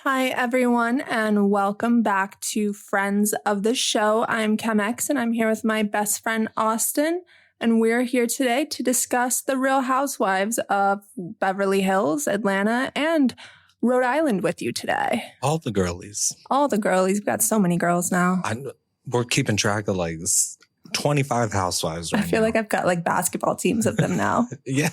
Hi, everyone, and welcome back to Friends of the Show. I'm Kehm, and I'm here with my best friend, Austin, and we're here today to discuss the Real Housewives of Beverly Hills, Atlanta, and Rhode Island with you today. All the girlies. All the girlies. We've got so many girls now. We're keeping track of like 25 housewives right now. I feel like I've got like basketball teams of them now. Yeah.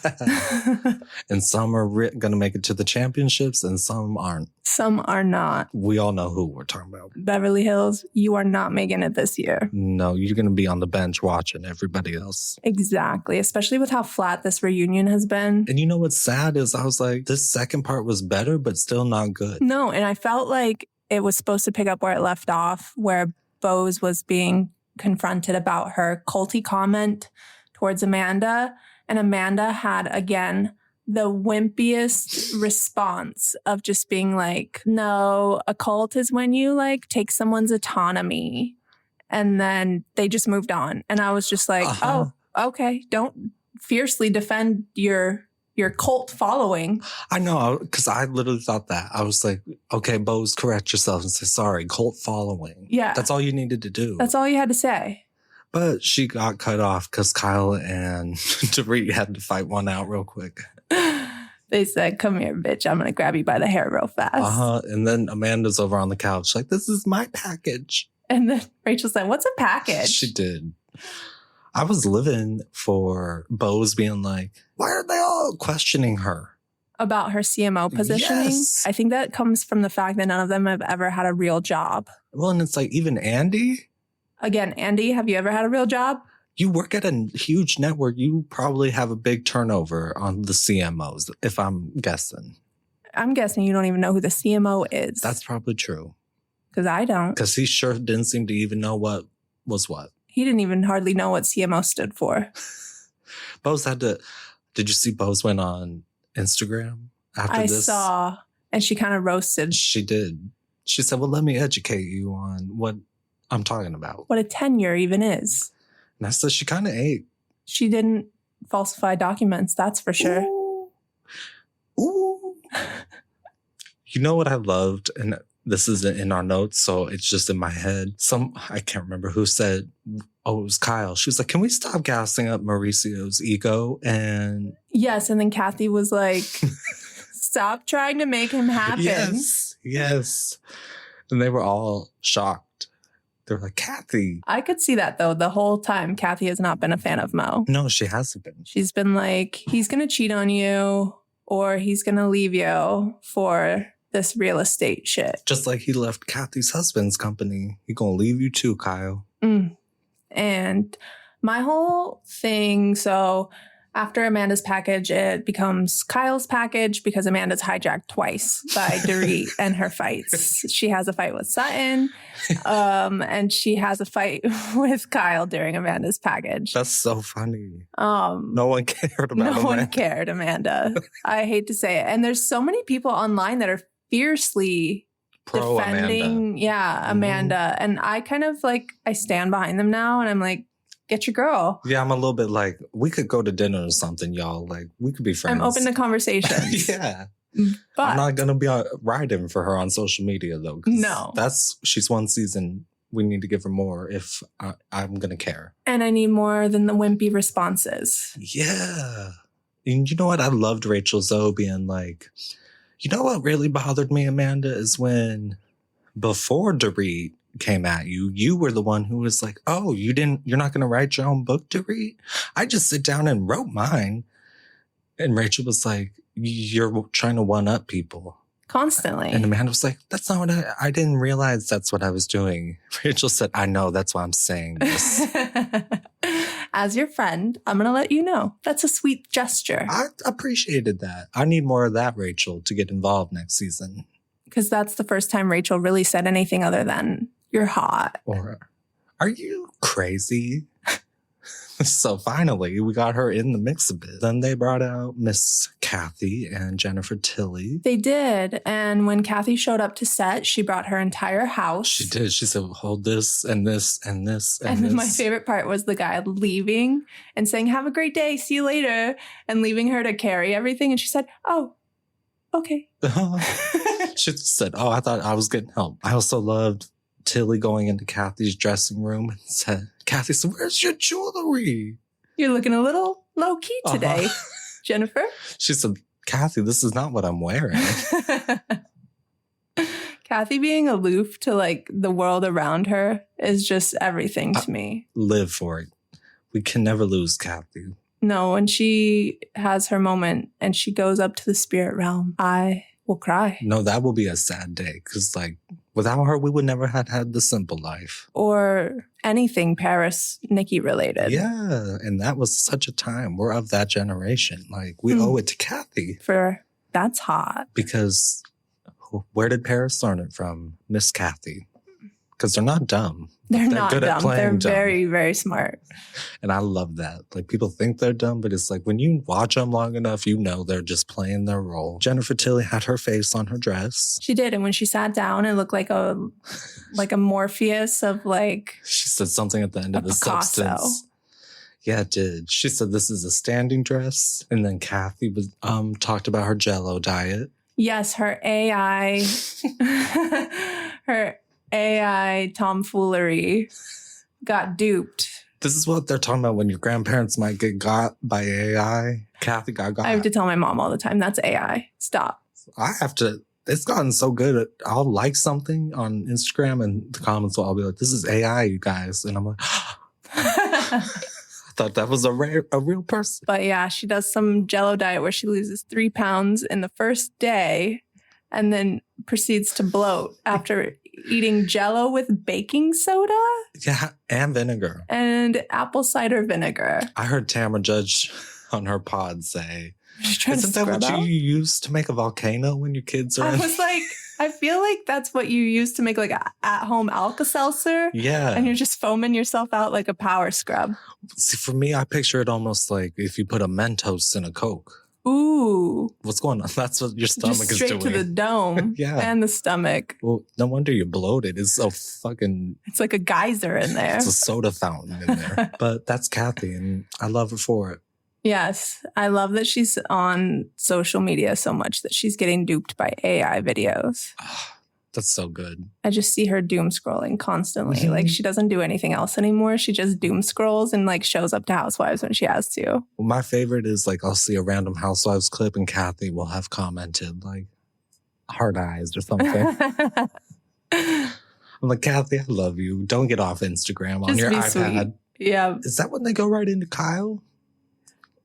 And some are going to make it to the championships and some aren't. Some are not. We all know who we're talking about. Beverly Hills, you are not making it this year. No, you're going to be on the bench watching everybody else. Exactly. Especially with how flat this reunion has been. And you know what's sad is I was like, this second part was better, but still not good. No, and I felt like it was supposed to pick up where it left off, where Bose was being confronted about her culty comment towards Amanda. And Amanda had, again, the wimpiest response of just being like, no, a cult is when you like take someone's autonomy. And then they just moved on. And I was just like, oh, okay, don't fiercely defend your cult following. I know, because I literally thought that. I was like, okay, Bose, correct yourself and say, sorry, cult following. Yeah. That's all you needed to do. That's all you had to say. But she got cut off because Kyle and Dorit had to fight one out real quick. They said, come here, bitch. I'm going to grab you by the hair real fast. And then Amanda's over on the couch like, this is my package. And then Rachel said, what's a package? She did. I was living for Bose being like, why are they all questioning her? About her CMO positioning? Yes. I think that comes from the fact that none of them have ever had a real job. Well, and it's like, even Andy? Again, Andy, have you ever had a real job? You work at a huge network. You probably have a big turnover on the CMOs, if I'm guessing. I'm guessing you don't even know who the CMO is. That's probably true. Because I don't. Because he sure didn't seem to even know what was what. He didn't even hardly know what CMO stood for. Bose had to... Did you see Bose went on Instagram after this? I saw, and she kind of roasted. She did. She said, well, let me educate you on what I'm talking about. What a tenure even is. And I said, she kind of ate. She didn't falsify documents, that's for sure. Ooh. You know what I loved? And this isn't in our notes, so it's just in my head. I can't remember who said, oh, it was Kyle. She was like, can we stop gassing up Mauricio's ego? And yes, and then Kathy was like, stop trying to make him happen. Yes. And they were all shocked. They're like, Kathy. I could see that, though. The whole time, Kathy has not been a fan of Mo. No, she hasn't been. She's been like, he's going to cheat on you or he's going to leave you for this real estate shit. Just like he left Kathy's husband's company. He gonna leave you too, Kyle. And my whole thing, so after Amanda's package, it becomes Kyle's package because Amanda's hijacked twice by Dorit and her fights. She has a fight with Sutton, and she has a fight with Kyle during Amanda's package. That's so funny. No one cared about Amanda. No one cared, Amanda. I hate to say it. And there's so many people online that are fiercely pro defending Amanda. And I kind of like, I stand behind them now and I'm like, get your girl. Yeah, I'm a little bit like, we could go to dinner or something, y'all. Like, we could be friends. I'm open to conversations. Yeah. But I'm not going to be riding for her on social media, though. No. She's one season. We need to give her more if I'm going to care. And I need more than the wimpy responses. Yeah. And you know what? I loved Rachel Zoe being like, you know what really bothered me, Amanda, is when before Dorit came at you, you were the one who was like, oh, you're not going to write your own book, Dorit? I just sit down and wrote mine. And Rachel was like, you're trying to one up people. Constantly. And Amanda was like, that's not what I didn't realize that's what I was doing. Rachel said, I know, that's why I'm saying this. As your friend, I'm going to let you know. That's a sweet gesture. I appreciated that. I need more of that, Rachel, to get involved next season. Because that's the first time Rachel really said anything other than, you're hot. Or, are you crazy? So finally, we got her in the mix a bit. Then they brought out Miss Kathy and Jennifer Tilly. They did. And when Kathy showed up to set, she brought her entire house. She did. She said, hold this and this and this and this. And then my favorite part was the guy leaving and saying, have a great day. See you later. And leaving her to carry everything. And she said, oh, okay. She said, oh, I thought I was getting help. I also loved Tilly going into Kathy's dressing room and said, Kathy said, where's your jewelry? You're looking a little low-key today, Jennifer. She said, Kathy, this is not what I'm wearing. Kathy being aloof to like the world around her is just everything to me. Live for it. We can never lose Kathy. No, when she has her moment and she goes up to the spirit realm, I will cry. No, that will be a sad day because like without her, we would never have had the simple life. Or anything Paris, Nikki related. Yeah, and that was such a time. We're of that generation. Like we owe it to Kathy. That's hot. Because where did Paris learn it from? Miss Kathy. Because they're not dumb. They're not good dumb. At playing they're dumb. very, very smart. And I love that. Like people think they're dumb, but it's like when you watch them long enough, you know they're just playing their role. Jennifer Tilly had her face on her dress. She did. And when she sat down, it looked like a Morpheus of like... She said something at the end of the Picasso. substance. Yeah, it did. She said this is a standing dress. And then Kathy was talked about her Jell-O diet. Yes, her AI... her AI tomfoolery got duped. This is what they're talking about when your grandparents might get got by AI. Kathy got. I have to tell my mom all the time, that's AI. Stop. I have to. It's gotten so good. I'll like something on Instagram and the comments will all be like, this is AI, you guys. And I'm like, I thought that was a real person. But yeah, she does some Jell-O diet where she loses 3 pounds in the first day and then proceeds to bloat after eating Jell-O with baking soda. Yeah, and vinegar. And apple cider vinegar. I heard Tamara Judge on her pod say, isn't that what you use to make a volcano when your kids are I was like, I feel like that's what you use to make like a at-home Alka-Seltzer. Yeah. And you're just foaming yourself out like a power scrub. See, for me, I picture it almost like if you put a Mentos in a Coke. Ooh. What's going on? That's what your stomach just is doing. straight to the dome. Yeah. And the stomach. Well, no wonder you're bloated. It's so fucking... It's like a geyser in there. It's a soda fountain in there. But that's Kathy, and I love her for it. Yes. I love that she's on social media so much that she's getting duped by AI videos. That's so good. I just see her doom scrolling constantly. Mm-hmm. Like she doesn't do anything else anymore. She just doom scrolls and like shows up to Housewives when she has to. Well, my favorite is like I'll see a random Housewives clip and Kathy will have commented like hard eyes or something. I'm like, Kathy, I love you. Don't get off Instagram on Just your be iPad. sweet. Yeah. Is that when they go right into Kyle?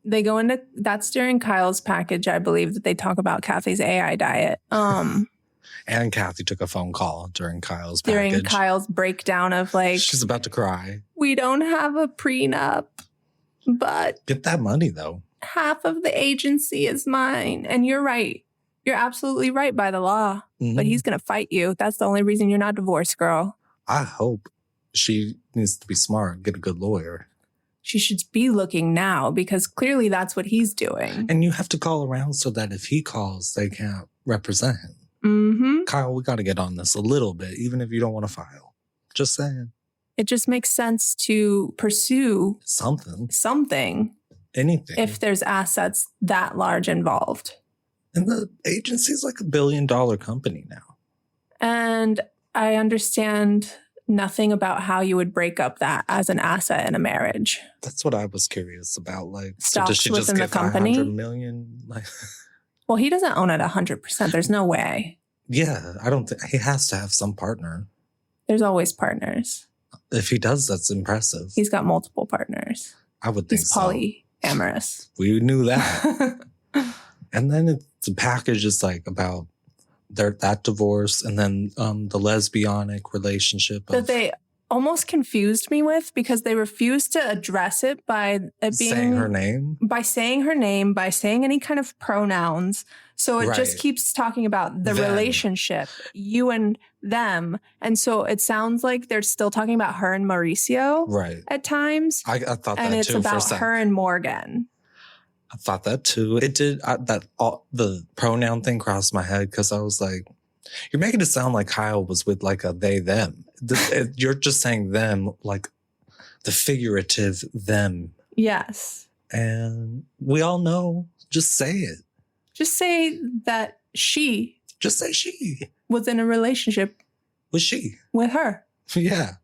They go into, that's during Kyle's package, I believe, that they talk about Kathy's AI diet. And Kathy took a phone call during Kyle's package. During Kyle's breakdown of like... She's about to cry. We don't have a prenup, but... Get that money, though. Half of the agency is mine. And you're right. You're absolutely right by the law. Mm-hmm. But he's going to fight you. That's the only reason you're not divorced, girl. I hope. She needs to be smart. Get a good lawyer. She should be looking now because clearly that's what he's doing. And you have to call around so that if he calls, they can't represent him. Mm-hmm. Kyle, we got to get on this a little bit, even if you don't want to file. Just saying. It just makes sense to pursue something. Anything. If there's assets that large involved. And the agency's like $1 billion company now. And I understand nothing about how you would break up that as an asset in a marriage. That's what I was curious about. Like, stocks so does she within just get the company? 500 million? Like, well, he doesn't own it 100%. There's no way. Yeah, I don't think he has to have some partner. There's always partners. If he does, that's impressive. He's got multiple partners. I would think so. He's polyamorous. We knew that. And then the package is like about that divorce and then the lesbianic relationship. That they almost confused me with because they refused to address it by it being... Saying her name? By saying her name, by saying any kind of pronouns. So it just keeps talking about the relationship, you and them. And so it sounds like they're still talking about her and Mauricio at times. I thought that too. And it's about her and Morgan. I thought that too. It did. The pronoun thing crossed my head because I was like, you're making it sound like Kyle was with like a they, them. You're just saying them, like the figurative them. Yes. And we all know, just say it. Just say that she Just say she. Was in a relationship Was she? with her. Yeah.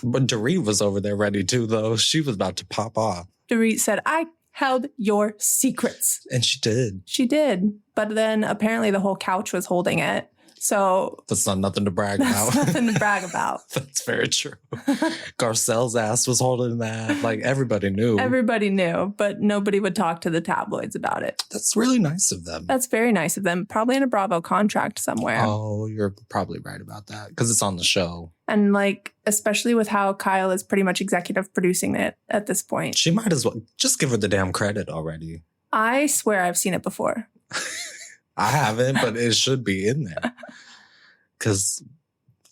But Dorit was over there ready too, though. She was about to pop off. Dorit said, I held your secrets. And she did. She did. But then apparently the whole couch was holding it. So that's not nothing to brag about. That's nothing to brag about. That's very true. Garcelle's ass was holding that. Like, everybody knew. Everybody knew, but nobody would talk to the tabloids about it. That's really nice of them. That's very nice of them. Probably in a Bravo contract somewhere. Oh, you're probably right about that. Because it's on the show. And like, especially with how Kyle is pretty much executive producing it at this point. She might as well just give her the damn credit already. I swear I've seen it before. I haven't, but it should be in there. Because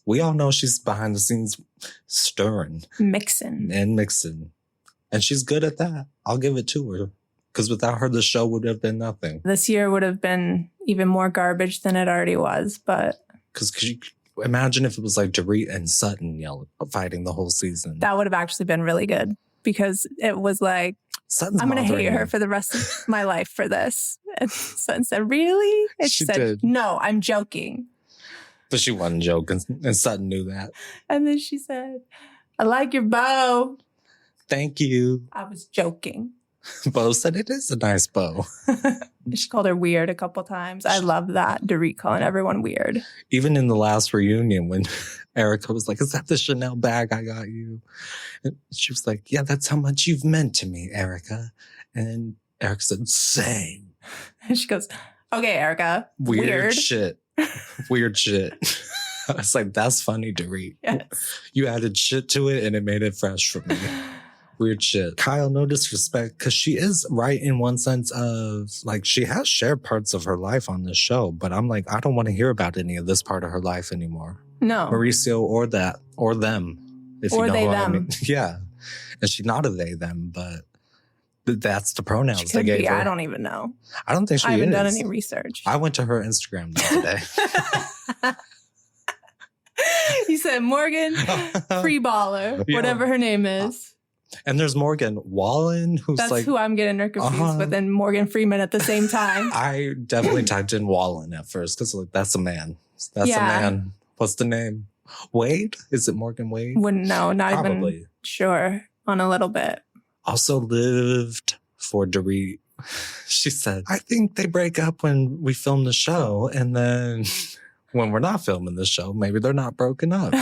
we all know she's behind the scenes stirring. Mixing. And she's good at that. I'll give it to her. Because without her, the show would have been nothing. This year would have been even more garbage than it already was, but... Because imagine if it was like Dorit and Sutton fighting the whole season. That would have actually been really good. Because it was like... Sutton's I'm going to hate her for the rest of my life for this. And Sutton said, really? And she said, did. No, I'm joking. But she wasn't joking. And Sutton knew that. And then she said, I like your bow. Thank you. I was joking. Bo said it is a nice bow. She called her weird a couple times. I love that. Dorit calling everyone weird. Even in the last reunion when Erica was like, is that the Chanel bag I got you? And she was like, yeah, that's how much you've meant to me, Erica. And Erica said, same. And she goes, okay, Erica. Weird shit. Weird shit. I was like, that's funny, Dorit. Yes. You added shit to it and it made it fresh for me. Weird shit. Kyle, no disrespect, because she is right in one sense of, like, she has shared parts of her life on this show, but I'm like, I don't want to hear about any of this part of her life anymore. No. Mauricio or that, or them. If or you know they, what them. I mean. Yeah. And she's not a they, them, but that's the pronouns She they could gave be. her. I don't even know. I don't think she I haven't is. done any research. I went to her Instagram the other day. He said, Morgan Freeballer, Yeah. whatever her name is. And there's Morgan Wallen, who's That's like... who I'm getting her confused with, and Morgan Freeman at the same time. I definitely typed in Wallen at first, because like, that's a man. That's a man. What's the name? Wade? Is it Morgan Wade? Wouldn't know. Not Probably. even sure on a little bit. Also lived for Dorit. She said, I think they break up when we film the show, and then when we're not filming the show, maybe they're not broken up.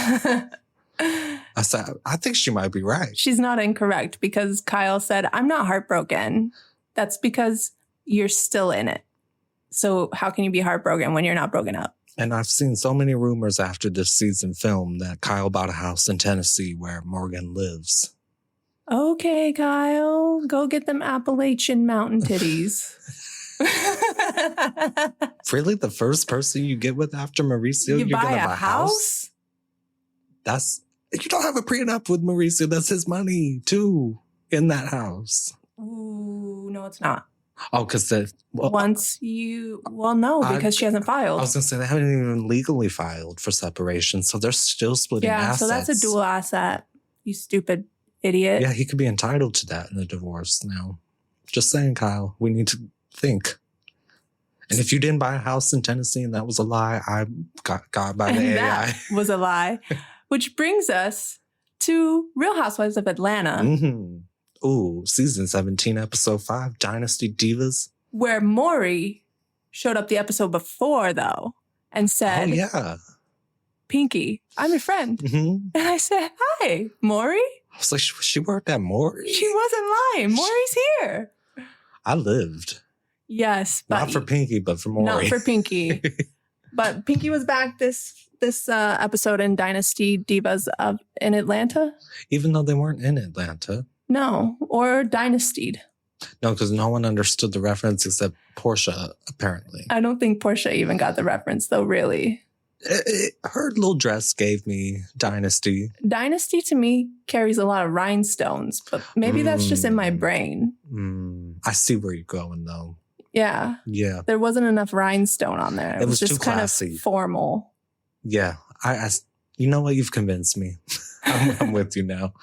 I said, I think she might be right. She's not incorrect, because Kyle said, I'm not heartbroken. That's because you're still in it. So how can you be heartbroken when you're not broken up? And I've seen so many rumors after this season film that Kyle bought a house in Tennessee where Morgan lives. Okay, Kyle, go get them Appalachian mountain titties. Really? The first person you get with after Mauricio, You you're buy going to a buy a house? You don't have a prenup with Mauricio. That's his money, too, in that house. Ooh, no, it's not. Oh, because because she hasn't filed. I was going to say, they haven't even legally filed for separation, so they're still splitting assets. So that's a dual asset, you stupid idiot. Yeah, he could be entitled to that in a divorce now. Just saying, Kyle, we need to think. And if you didn't buy a house in Tennessee and that was a lie, I got by the AI. That was a lie. Which brings us to Real Housewives of Atlanta. Mm-hmm. Ooh, season 17, episode 5, Dynasty Divas. Where Maury showed up the episode before, though, and said, oh, yeah. Pinky, I'm your friend. Mm-hmm. And I said, hi, Maury. I was like, she worked at Maury? She wasn't lying. Maury's here. I lived. Yes. But not for Pinky, but for Maury. Not for Pinky. But Pinky was back this episode in Dynasty Divas in Atlanta. Even though they weren't in Atlanta. No, or Dynastied. No, because no one understood the reference except Portia, apparently. I don't think Portia even got the reference, though, really. Her little dress gave me Dynasty. Dynasty, to me, carries a lot of rhinestones, but maybe that's just in my brain. I see where you're going, though. Yeah. Yeah. There wasn't enough rhinestone on there. It was just too kind classy. of formal. Yeah. You know what? You've convinced me. I'm with you now.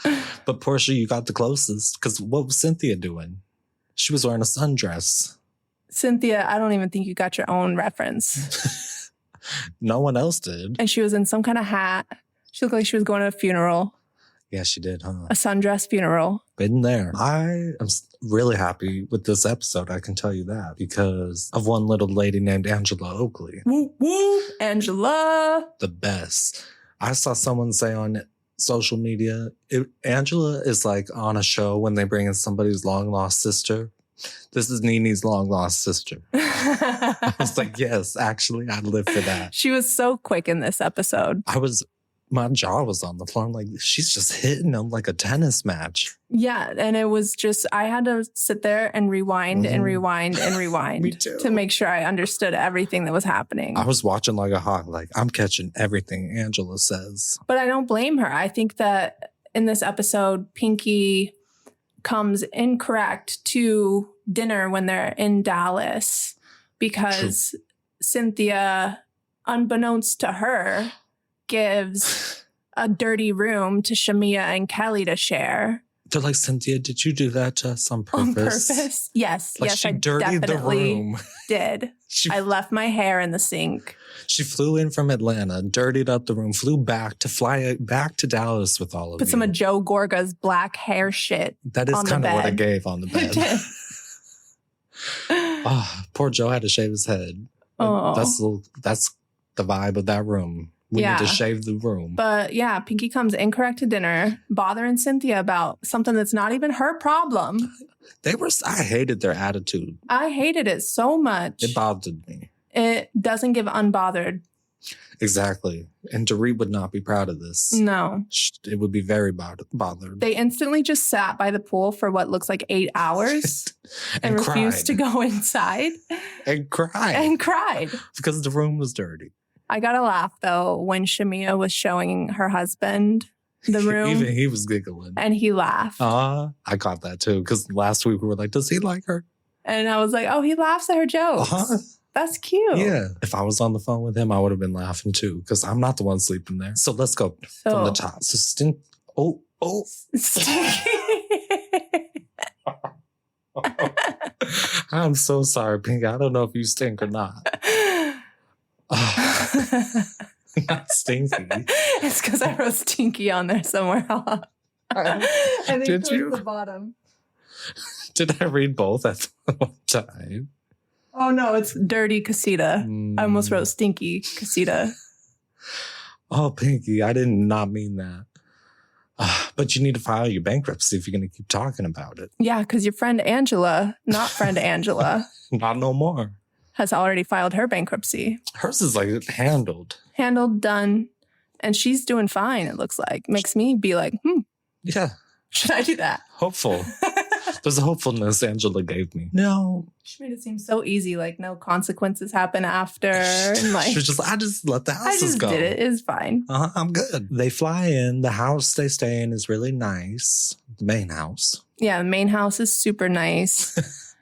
But Portia, you got the closest. Because what was Cynthia doing? She was wearing a sundress. Cynthia, I don't even think you got your own reference. No one else did. And she was in some kind of hat. She looked like she was going to a funeral. Yeah, she did, huh? A sundress funeral. Been there. I am really happy with this episode, I can tell you that, because of one little lady named Angela Oakley. Whoop, whoop, Angela. The best. I saw someone say on social media, Angela is like on a show when they bring in somebody's long-lost sister. This is Nene's long-lost sister. I was like, yes, actually, I'd live for that. She was so quick in this episode. My jaw was on the floor. I'm like, she's just hitting them like a tennis match. Yeah, and it was just, I had to sit there and rewind and rewind and rewind Me too. to make sure I understood everything that was happening. I was watching like a hawk, like I'm catching everything Angela says. But I don't blame her. I think that in this episode, Pinky comes incorrect to dinner when they're in Dallas because True. Cynthia, unbeknownst to her, gives a dirty room to Shamia and Kelly to share. They're like, Cynthia, did you do that to us on purpose? On purpose? Yes. Like yes, she I dirtied definitely the room. Did. I left my hair in the sink. She flew in from Atlanta, dirtied up the room, flew back to fly back to Dallas with all of Put you. Some of Joe Gorga's black hair shit. That is kind of what I gave on the bed. Oh, poor Joe had to shave his head. Oh. That's the vibe of that room. We need to shave the room. But yeah, Pinky comes incorrect to dinner, bothering Cynthia about something that's not even her problem. I hated their attitude. I hated it so much. It bothered me. It doesn't give unbothered. Exactly. And Dorit would not be proud of this. No. It would be very bothered. They instantly just sat by the pool for what looks like 8 hours and refused to go inside. And cried. Because the room was dirty. I gotta laugh, though, when Shamia was showing her husband the room. Even he was giggling. And he laughed. I caught that, too, because last week we were like, does he like her? And I was like, oh, he laughs at her jokes. That's cute. Yeah. If I was on the phone with him, I would have been laughing, too, because I'm not the one sleeping there. So let's go from the top. So Stinky. I'm so sorry, Pink. I don't know if you stink or not. Not stinky. It's because I wrote stinky on there somewhere else. I think Did you? The bottom. Did I read both at one time? Oh no, it's dirty casita. I almost wrote stinky casita. Oh, Pinky, I did not mean that. But you need to file your bankruptcy if you're going to keep talking about it. Yeah, because your friend Angela, not friend Angela. Not no more. Has already filed her bankruptcy. Hers is like handled. Handled, done. And she's doing fine, it looks like. Makes me be like, Yeah. Should I do that? Hopeful. There's a hopefulness Angela gave me. No. She made it seem so easy, like no consequences happen after. And like, she was just, I just let the houses go. I just did it. It's fine. I'm good. They fly in. The house they stay in is really nice. The main house. Yeah, the main house is super nice.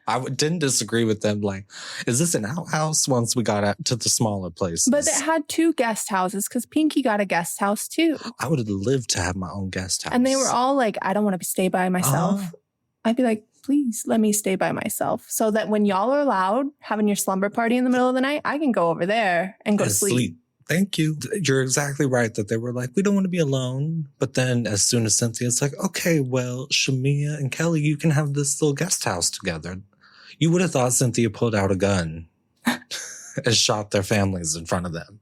I didn't disagree with them. Like, is this an outhouse once we got to the smaller places? But it had 2 guest houses because Pinky got a guest house too. I would have lived to have my own guest house. And they were all like, I don't want to stay by myself. I'd be like, please let me stay by myself so that when y'all are loud having your slumber party in the middle of the night, I can go over there and go to sleep. Thank you. You're exactly right that they were like, we don't want to be alone. But then as soon as Cynthia's like, okay, well, Shamia and Kelly, you can have this little guest house together. You would have thought Cynthia pulled out a gun and shot their families in front of them.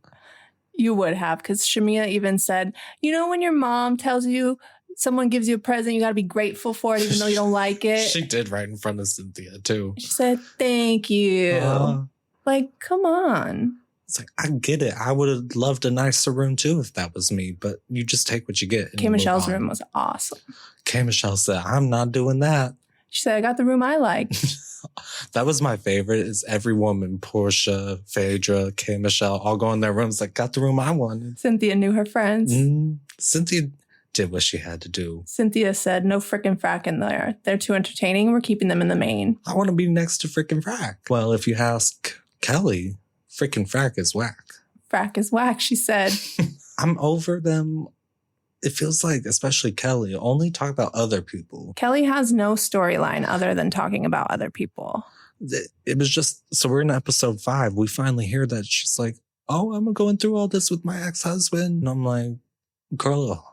You would have, because Shamia even said, you know, when your mom tells you someone gives you a present, you got to be grateful for it, even though you don't like it. She did right in front of Cynthia, too. She said, thank you. Like, come on. It's like, I get it. I would have loved a nicer room, too, if that was me. But you just take what you get. K. Michelle's room was awesome. K. Michelle said, I'm not doing that. She said, I got the room I like. That was my favorite, is every woman, Portia, Phaedra, K. Michelle, all go in their rooms like, got the room I wanted. Cynthia knew her friends. Cynthia did what she had to do. Cynthia said, no frickin' frack in there. They're too entertaining. We're keeping them in the main. I want to be next to frickin' frack. Well, if you ask Kelly, frickin' frack is whack. Frack is whack, she said. I'm over them. It feels like, especially Kelly, only talk about other people. Kelly has no storyline other than talking about other people. It was just, so we're in episode 5. We finally hear that she's like, oh, I'm going through all this with my ex-husband. And I'm like, girl,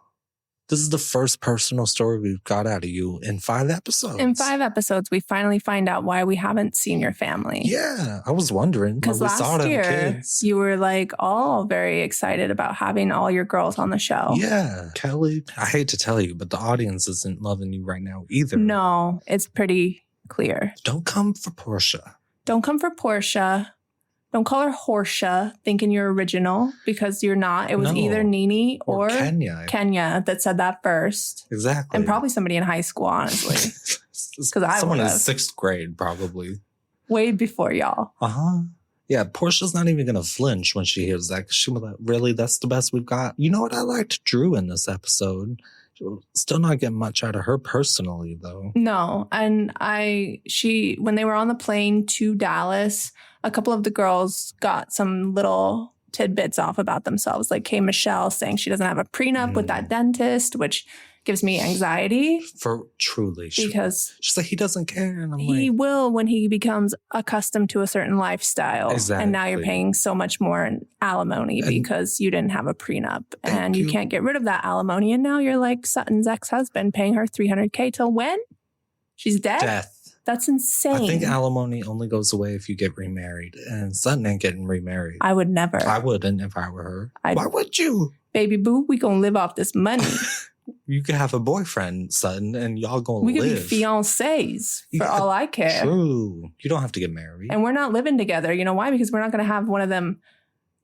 this is the first personal story we've got out of you in 5 episodes. In 5 episodes, we finally find out why we haven't seen your family. Yeah, I was wondering. Because last year, you were like all very excited about having all your girls on the show. Yeah. Kelly, I hate to tell you, but the audience isn't loving you right now either. No, it's pretty clear. Don't come for Portia. Don't come for Portia. Don't call her Horsha, thinking you're original, because you're not. It was either Nene or Kenya that said that first. Exactly. And probably somebody in high school, honestly. Because I someone in would've. 6th grade, probably. Way before y'all. Uh-huh. Yeah, Portia's not even going to flinch when she hears that. She'll be like, really? That's the best we've got? You know what? I liked Drew in this episode. Still not getting much out of her personally, though. No. And when they were on the plane to Dallas, a couple of the girls got some little tidbits off about themselves, like K. Michelle saying she doesn't have a prenup with that dentist, which gives me anxiety. Truly. Because she's like, he doesn't care. And he will when he becomes accustomed to a certain lifestyle. Exactly. And now you're paying so much more in alimony because you didn't have a prenup. And you can't get rid of that alimony. And now you're like Sutton's ex-husband paying her $300K till when? She's dead? Death. That's insane. I think alimony only goes away if you get remarried. And Sutton ain't getting remarried. I would never. I wouldn't if I were her. Why would you? Baby boo, we gonna live off this money. You could have a boyfriend, Sutton, and y'all gonna live. We could be fiancés for all I care. True. You don't have to get married. And we're not living together. You know why? Because we're not going to have one of them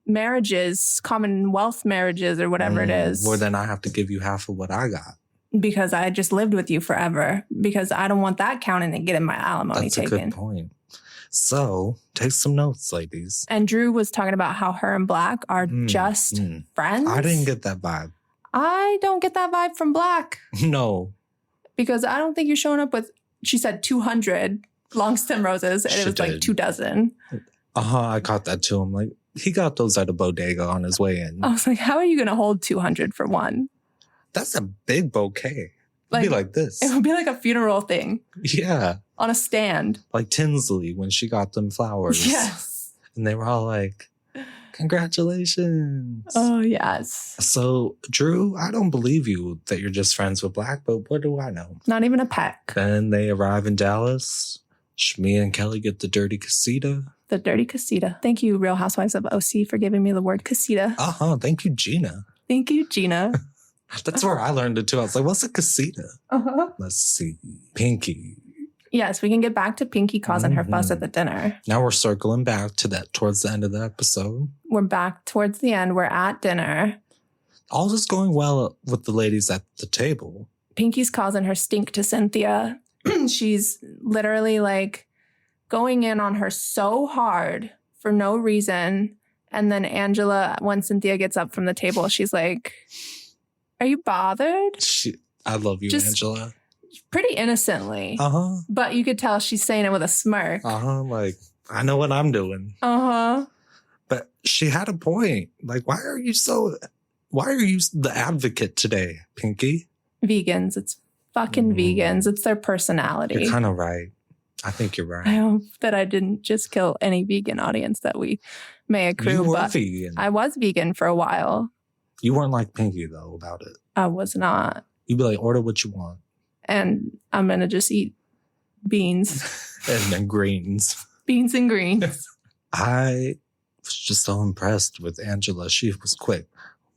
marriages, Commonwealth marriages or whatever it is. Well, then I have to give you half of what I got. Because I just lived with you forever. Because I don't want that counting and getting my alimony taken. That's a good point. So, take some notes, ladies. And Drew was talking about how her and Black are just friends. I didn't get that vibe. I don't get that vibe from Black. No. Because I don't think you're showing up with, she said 200 long stem roses, and it was like 24. I caught that too. I'm like, he got those at a bodega on his way in. I was like, how are you going to hold 200 for one? That's a big bouquet. It'd be like this. It would be like a funeral thing. Yeah. On a stand. Like Tinsley when she got them flowers. Yes. And they were all like, congratulations. Oh, yes. So, Drew, I don't believe you that you're just friends with Black, but what do I know? Not even a peck. Then they arrive in Dallas. Shmi and Kelly get the dirty casita. The dirty casita. Thank you, Real Housewives of OC, for giving me the word casita. Thank you, Gina. Thank you, Gina. That's where I learned it too. I was like, what's a casita? Let's see. Pinky. Yes, we can get back to Pinky causing her fuss at the dinner. Now we're circling back to that towards the end of the episode. We're back towards the end. We're at dinner. All is going well with the ladies at the table. Pinky's causing her stink to Cynthia. She's literally like going in on her so hard for no reason. And then Angela, when Cynthia gets up from the table, she's like, are you bothered? I love you, Angela. Pretty innocently. But you could tell she's saying it with a smirk. Like, I know what I'm doing. But she had a point. Like, why are you the advocate today, Pinky? Vegans. It's fucking vegans. It's their personality. You're kind of right. I think you're right. I hope that I didn't just kill any vegan audience that we may accrue. You were vegan. I was vegan for a while. You weren't like Pinky, though, about it. I was not. You'd be like, order what you want. And I'm going to just eat beans. And then greens. Beans and greens. I was just so impressed with Angela. She was quick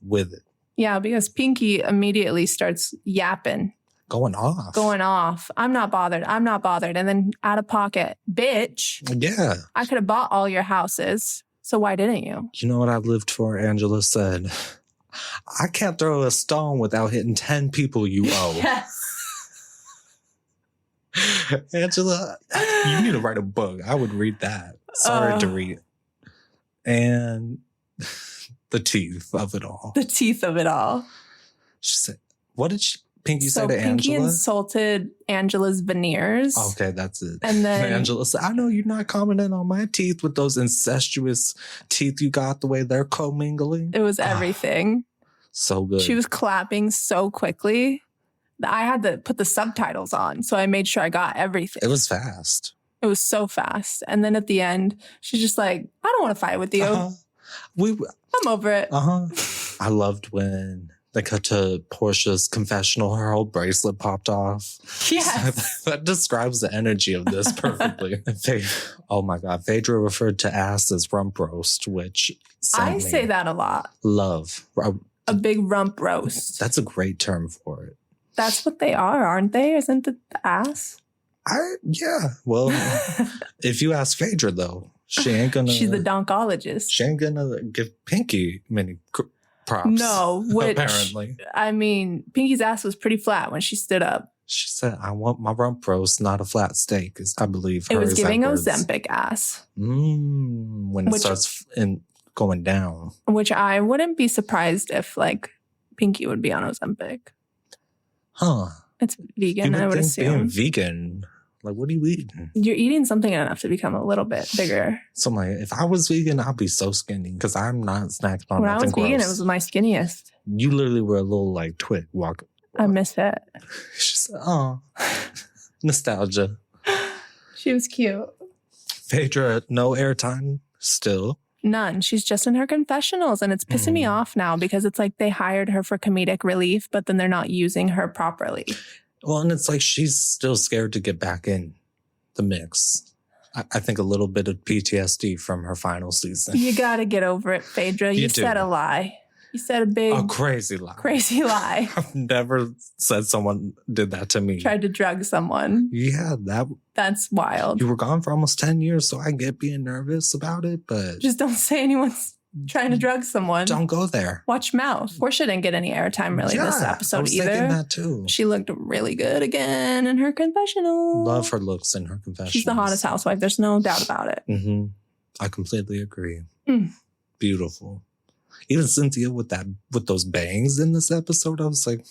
with it. Yeah, because Pinky immediately starts yapping. Going off. I'm not bothered. And then out of pocket, bitch. Yeah. I could have bought all your houses. So why didn't you? You know what I lived for? Angela said, I can't throw a stone without hitting 10 people you owe. Yes. Angela, you need to write a book. I would read that. Sorry to read. And the teeth of it all. The teeth of it all. She said, what did Pinky say to Pinky Angela? Pinky insulted Angela's veneers. Okay, that's it. And then Angela said, I know you're not commenting on my teeth with those incestuous teeth you got the way they're co-mingling. It was everything. So good. She was clapping so quickly. I had to put the subtitles on, so I made sure I got everything. It was fast. It was so fast. And then at the end, she's just like, I don't want to fight with you. I'm over it. I loved when they cut to Portia's confessional. Her whole bracelet popped off. Yes. That describes the energy of this perfectly. Oh my God. Phaedra referred to ass as rump roast, which I say that a lot. Love. A big rump roast. That's a great term for it. That's what they are, aren't they? Isn't it the ass? Yeah. Well, if you ask Phaedra, though, she ain't gonna. She's the donkologist. She ain't gonna give Pinky many props. No, which, apparently. I mean, Pinky's ass was pretty flat when she stood up. She said, I want my rump roast, not a flat steak, I believe. It was giving Ozempic ass. When it starts going down. Which I wouldn't be surprised if, like, Pinky would be on Ozempic. Huh. It's vegan, I would assume. Being vegan, like, what are you eating? You're eating something enough to become a little bit bigger. So I'm like, if I was vegan, I'd be so skinny because I'm not snacking on when nothing gross. When I was vegan, it was my skinniest. You literally were a little, like, twig walk. I miss it. She said, oh, nostalgia. She was cute. Phaedra, no airtime still. None. She's just in her confessionals, and it's pissing me off now because it's like they hired her for comedic relief, but then they're not using her properly. Well, and it's like she's still scared to get back in the mix. I think a little bit of PTSD from her final season. You got to get over it, Phaedra. You said a lie. You said a crazy lie. Crazy lie. I've never said someone did that to me. Tried to drug someone. Yeah, that's wild. You were gone for almost 10 years, so I get being nervous about it, but... Just don't say anyone's trying to drug someone. Don't go there. Watch mouth. Portia didn't get any airtime really this episode I was either. Thinking that too. She looked really good again in her confessional. Love her looks in her confessional. She's the hottest housewife. There's no doubt about it. Mm-hmm. I completely agree. Beautiful. Even Cynthia with those bangs in this episode, I was like,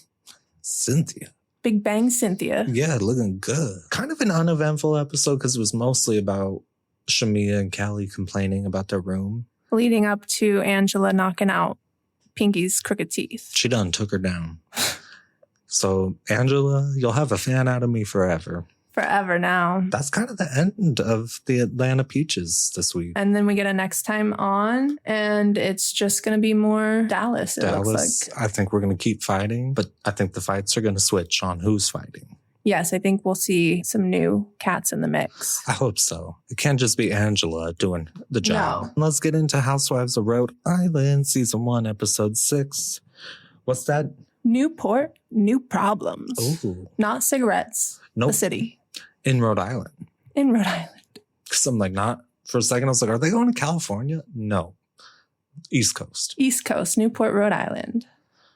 Cynthia. Big bang Cynthia. Yeah, looking good. Kind of an uneventful episode because it was mostly about Shamia and Callie complaining about their room. Leading up to Angela knocking out Pinky's crooked teeth. She done took her down. So, Angela, you'll have a fan out of me forever. Forever now. That's kind of the end of the Atlanta Peaches this week. And then we get a next time on, and it's just going to be more Dallas, it looks like. I think we're going to keep fighting, but I think the fights are going to switch on who's fighting. Yes, I think we'll see some new cats in the mix. I hope so. It can't just be Angela doing the job. No. Let's get into Housewives of Rhode Island, Season 1, Episode 6. What's that? Newport, new problems. Ooh. Not cigarettes. Nope. The city. In Rhode Island. In Rhode Island. Because I'm like, not for a second, I was like, are they going to California? No. East Coast. East Coast, Newport, Rhode Island.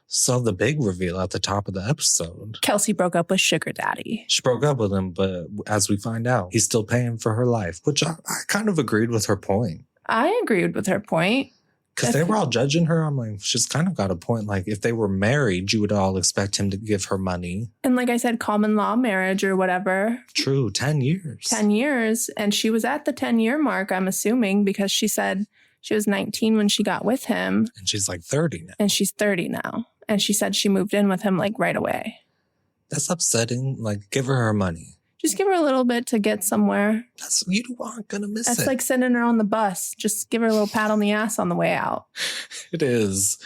So the big reveal at the top of the episode. Kelsey broke up with Sugar Daddy. She broke up with him, but as we find out, he's still paying for her life, which I kind of agreed with her point. I agreed with her point. Because they were all judging her. I'm like, she's kind of got a point. Like, if they were married, you would all expect him to give her money. And like I said, common law marriage or whatever. True, 10 years. 10 years. And she was at the 10-year mark, I'm assuming, because she said she was 19 when she got with him. And she's like 30 now. And she's 30 now. And she said she moved in with him like right away. That's upsetting. Like, give her money. Just give her a little bit to get somewhere. You aren't going to miss it. That's like sending her on the bus. Just give her a little pat on the ass on the way out. It is.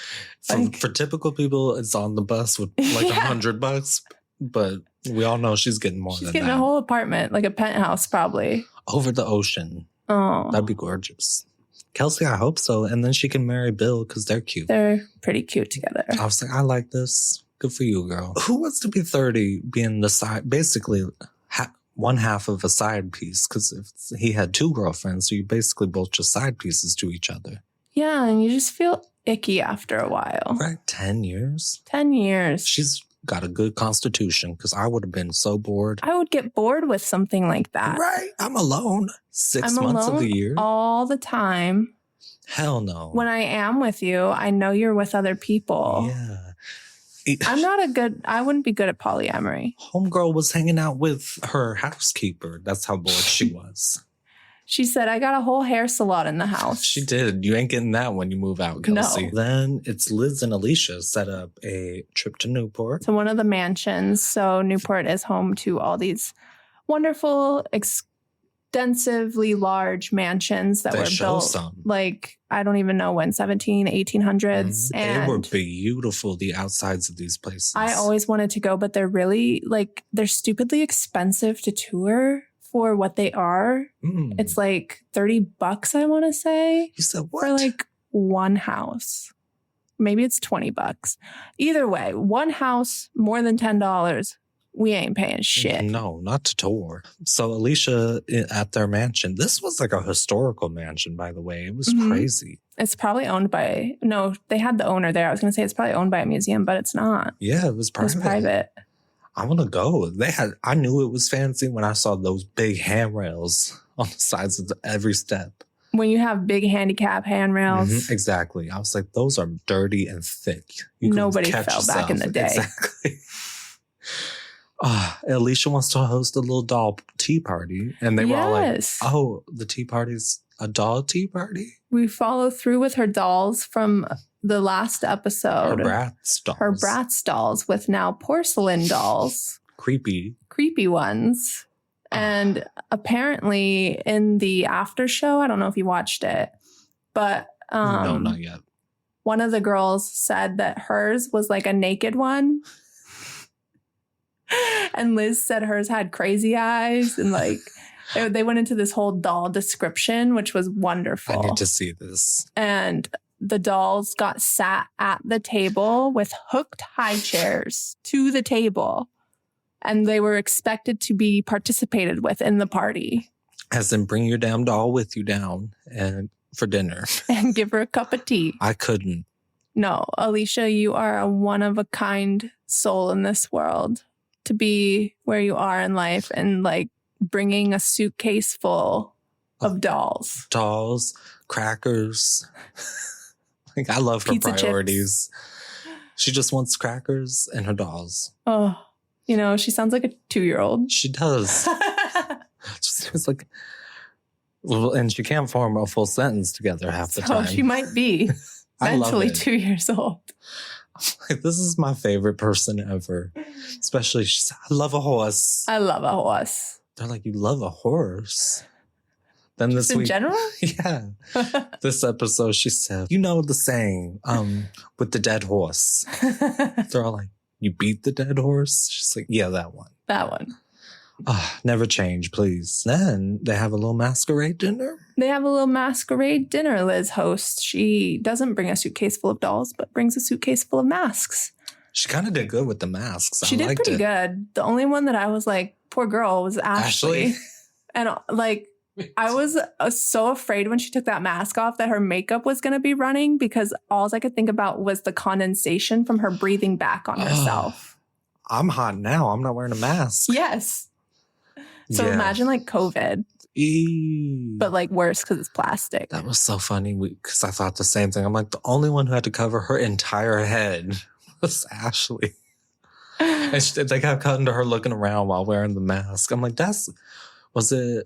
For typical people, it's on the bus with like $100. But we all know she's getting more than that. She's getting a whole apartment, like a penthouse probably. Over the ocean. Oh. That'd be gorgeous. Kelsey, I hope so. And then she can marry Bill because they're cute. They're pretty cute together. I was like, I like this. Good for you, girl. Who wants to be 30 being the side, basically one half of a side piece? Because if he had two girlfriends, so you basically both just side pieces to each other. Yeah, and you just feel icky after a while. Right, 10 years? 10 years. She's got a good constitution because I would have been so bored. I would get bored with something like that. Right, I'm alone 6 months of the year. All the time. Hell no. When I am with you, I know you're with other people. Yeah. I wouldn't be good at polyamory. Homegirl was hanging out with her housekeeper. That's how bored she was. She said, I got a whole hair salon in the house. She did. You ain't getting that when you move out, Kelsey. No. Then it's Liz and Alicia set up a trip to Newport. To one of the mansions. So Newport is home to all these wonderful extensively large mansions that were built like, I don't even know when, 1800s. They were beautiful, the outsides of these places. I always wanted to go, but they're really like, they're stupidly expensive to tour for what they are. It's like $30, I want to say. You said what? For like one house. Maybe it's $20. Either way, one house, more than $10. We ain't paying shit. No, not to tour. So Alicia at their mansion. This was like a historical mansion, by the way. It was crazy. It's probably owned by... No, they had the owner there. I was going to say it's probably owned by a museum, but it's not. Yeah, it was private. It was private. I want to go. I knew it was fancy when I saw those big handrails on the sides of every step. When you have big handicap handrails. Exactly. I was like, those are dirty and thick. Nobody fell back in the day. Exactly. Alicia wants to host a little doll tea party. And they were all like, oh, the tea party's a doll tea party? We follow through with her dolls from the last episode. Her Bratz dolls with now porcelain dolls. Creepy ones. And apparently in the after show, I don't know if you watched it, but no, not yet. One of the girls said that hers was like a naked one. And Liz said hers had crazy eyes, and like they went into this whole doll description, which was wonderful. I need to see this. And the dolls got sat at the table with hooked high chairs to the table, and they were expected to be participated with in the party. As in, bring your damn doll with you down and for dinner. And give her a cup of tea. I couldn't. No, Alicia, you are a one-of-a-kind soul in this world. To be where you are in life and like bringing a suitcase full of dolls. Dolls, crackers. Like, I love her Pizza priorities. Chips. She just wants crackers and her dolls. Oh, you know, she sounds like a 2-year-old. She does. It's like, well, and she can't form a full sentence together half the time. She might be mentally 2 years old. Like, this is my favorite person ever. Especially, she's, I love a horse. I love a horse. They're like, you love a horse? Then Just this week, in general? Yeah. This episode, she said, you know the saying, with the dead horse. They're all like, you beat the dead horse? She's like, yeah, that one. That one. Never change, please. Then they have a little masquerade dinner. They have a little masquerade dinner, Liz hosts. She doesn't bring a suitcase full of dolls, but brings a suitcase full of masks. She kind of did good with the masks. She did pretty good. The only one that I was like, poor girl, was Ashley. And like, I was so afraid when she took that mask off that her makeup was going to be running, because all I could think about was the condensation from her breathing back on herself. I'm hot now. I'm not wearing a mask. Yes. So imagine like COVID, but like worse because it's plastic. That was so funny because I thought the same thing. I'm like, the only one who had to cover her entire head was Ashley. And they kept cutting to her looking around while wearing the mask. I'm like,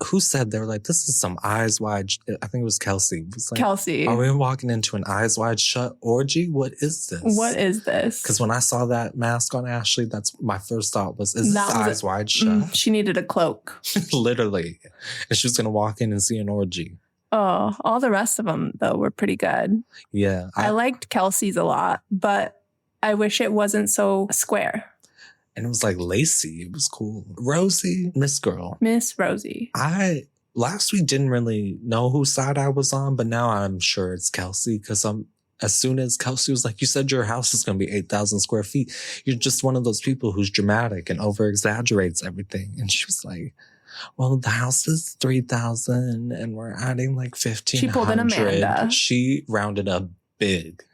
who said they were like, this is some eyes wide, I think it was Kelsey. It was like, Kelsey. Are we walking into an eyes wide shut orgy? What is this? What is this? Because when I saw that mask on Ashley, that's my first thought was, is this eyes wide shut? She needed a cloak. Literally. And she was going to walk in and see an orgy. Oh, all the rest of them, though, were pretty good. Yeah. I liked Kelsey's a lot, but I wish it wasn't so square. And it was like lacy. It was cool. Rosie, Miss Rosie. I last week didn't really know whose side I was on, but now I'm sure it's Kelsey, because as soon as Kelsey was like, you said your house is going to be 8,000 square feet. You're just one of those people who's dramatic and over exaggerates everything. And she was like, well, the house is 3,000 and we're adding like 1,500. She pulled in Amanda. She rounded up big.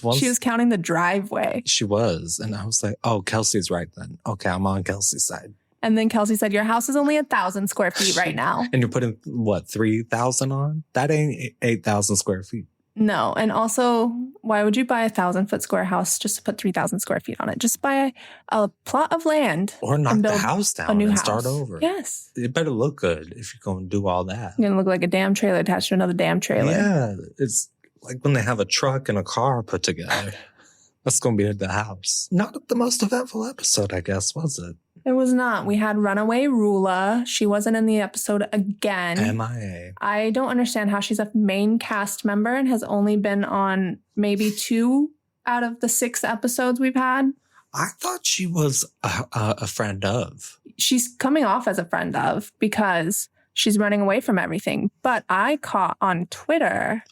Once she was counting the driveway. She was. And I was like, oh, Kelsey's right then. Okay, I'm on Kelsey's side. And then Kelsey said, your house is only 1,000 square feet right now. And you're putting, what, 3,000 on? That ain't 8,000 square feet. No. And also, why would you buy a 1,000-foot square house just to put 3,000 square feet on it? Just buy a plot of land. Or knock the house down and start over. Yes. It better look good if you're going to do all that. You're going to look like a damn trailer attached to another damn trailer. Yeah. It's like when they have a truck and a car put together. That's going to be at the house. Not the most eventful episode, I guess, was it? It was not. We had runaway RHOA. She wasn't in the episode again. MIA. I don't understand how she's a main cast member and has only been on maybe 2 out of the 6 episodes we've had. I thought she was a friend of. She's coming off as a friend of because she's running away from everything. But I caught on Twitter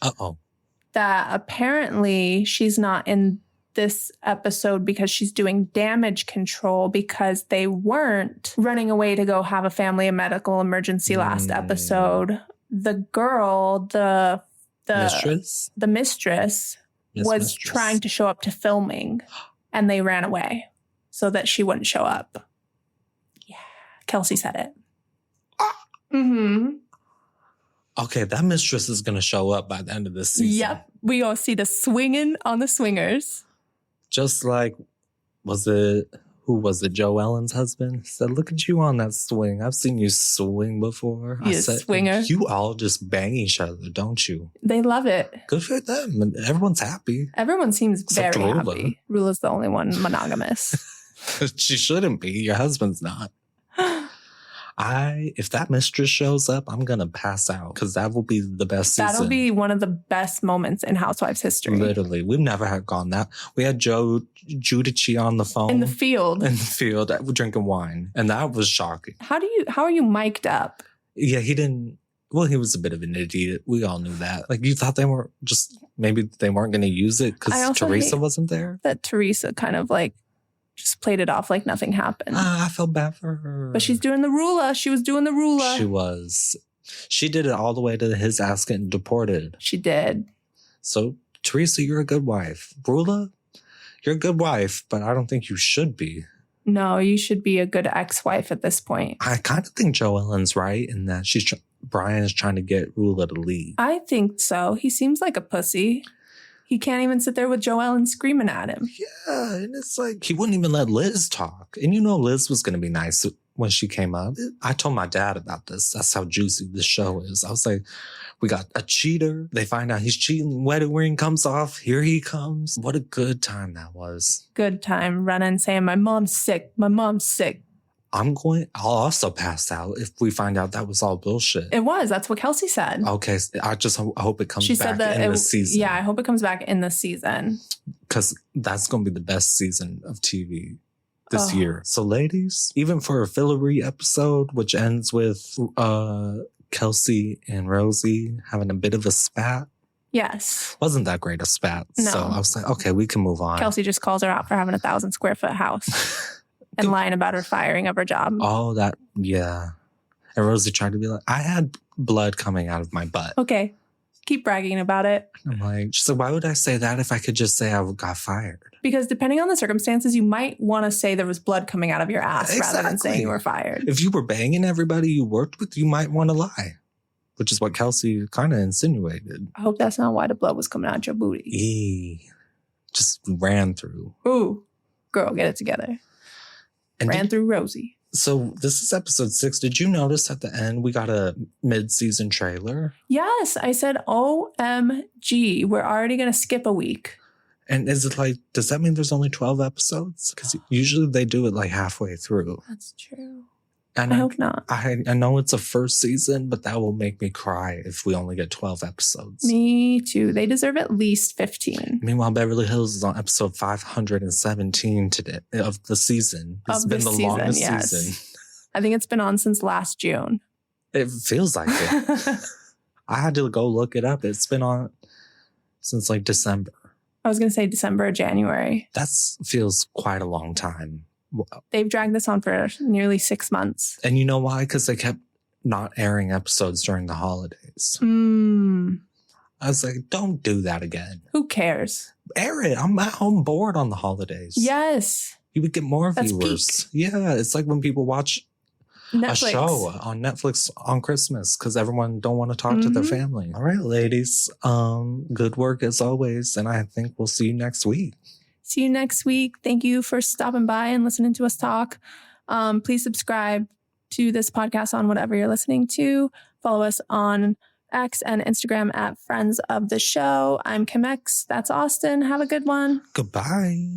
that apparently she's not in this episode because she's doing damage control because they weren't running away to go have a family and medical emergency last episode. The girl, the mistress was trying to show up to filming and they ran away so that she wouldn't show up. Yeah. Kelsey said it. Okay, that mistress is going to show up by the end of this season. Yep. We all see the swinging on the swingers. Just like, who was it? Joe Ellen's husband said, look at you on that swing. I've seen you swing before. I said, swinger. You all just bang each other, don't you? They love it. Good for them. Everyone's happy. Everyone seems Except very Rula. happy. Rula's the only one monogamous. She shouldn't be. Your husband's not. If that mistress shows up, I'm going to pass out because that will be the best season. That'll be one of the best moments in Housewives history. Literally. We've never had gone that. We had Giudice on the phone. In the field, drinking wine. And that was shocking. How are you mic'd up? Yeah, he didn't. Well, he was a bit of an idiot. We all knew that. Like, you thought maybe they weren't going to use it because Teresa wasn't there? That Teresa kind of like just played it off like nothing happened. I felt bad for her. But she's doing the Rula. She was doing the Rula. She was. She did it all the way to his ass getting deported. She did. So, Teresa, you're a good wife. Rula, you're a good wife, but I don't think you should be. No, you should be a good ex-wife at this point. I kind of think Joellen's right in that Brian is trying to get Rula to leave. I think so. He seems like a pussy. He can't even sit there with Joellen screaming at him. Yeah, and it's like he wouldn't even let Liz talk. And Liz was going to be nice when she came up. I told my dad about this. That's how juicy this show is. I was like, we got a cheater. They find out he's cheating. Wedding ring comes off. Here he comes. What a good time that was. Good time running saying, my mom's sick. My mom's sick. I'll also pass out if we find out that was all bullshit. It was. That's what Kelsey said. Okay. I just hope it comes back in the season. Yeah, I hope it comes back in the season. Because that's going to be the best season of TV this year. So ladies, even for a fillery episode, which ends with Kelsey and Rosie having a bit of a spat. Yes. Wasn't that great a spat. No. So I was like, okay, we can move on. Kelsey just calls her out for having a 1,000 square foot house. And lying about her firing of her job. Oh, yeah. And Rosie tried to be like, I had blood coming out of my butt. Okay. Keep bragging about it. I'm like, she's like, why would I say that if I could just say I got fired? Because depending on the circumstances, you might want to say there was blood coming out of your ass rather than saying you were fired. If you were banging everybody you worked with, you might want to lie. Which is what Kelsey kind of insinuated. I hope that's not why the blood was coming out your booty. Just ran through. Ooh, girl, get it together. And ran through Rosie. So this is episode 6. Did you notice at the end we got a mid-season trailer? Yes, I said, OMG, we're already going to skip a week. And is it like, does that mean there's only 12 episodes? Because usually they do it like halfway through. That's true. And I hope not. I know it's a first season, but that will make me cry if we only get 12 episodes. Me too. They deserve at least 15. Meanwhile, Beverly Hills is on episode 517 today of the season. It's been the longest season. I think it's been on since last June. It feels like it. I had to go look it up. It's been on since like December. I was going to say December or January. That feels quite a long time. They've dragged this on for nearly 6 months. And you know why? Because they kept not airing episodes during the holidays. I was like, don't do that again. Who cares? Air it. I'm at home bored on the holidays. Yes. You would get more viewers. Peak. Yeah. It's like when people watch Netflix. A show on Netflix on Christmas because everyone don't want to talk to their family. All right, ladies. Good work as always. And I think we'll see you next week. See you next week. Thank you for stopping by and listening to us talk. Please subscribe to this podcast on whatever you're listening to. Follow us on X and Instagram at Friends of the Show. I'm Kehm. That's Austin. Have a good one. Goodbye.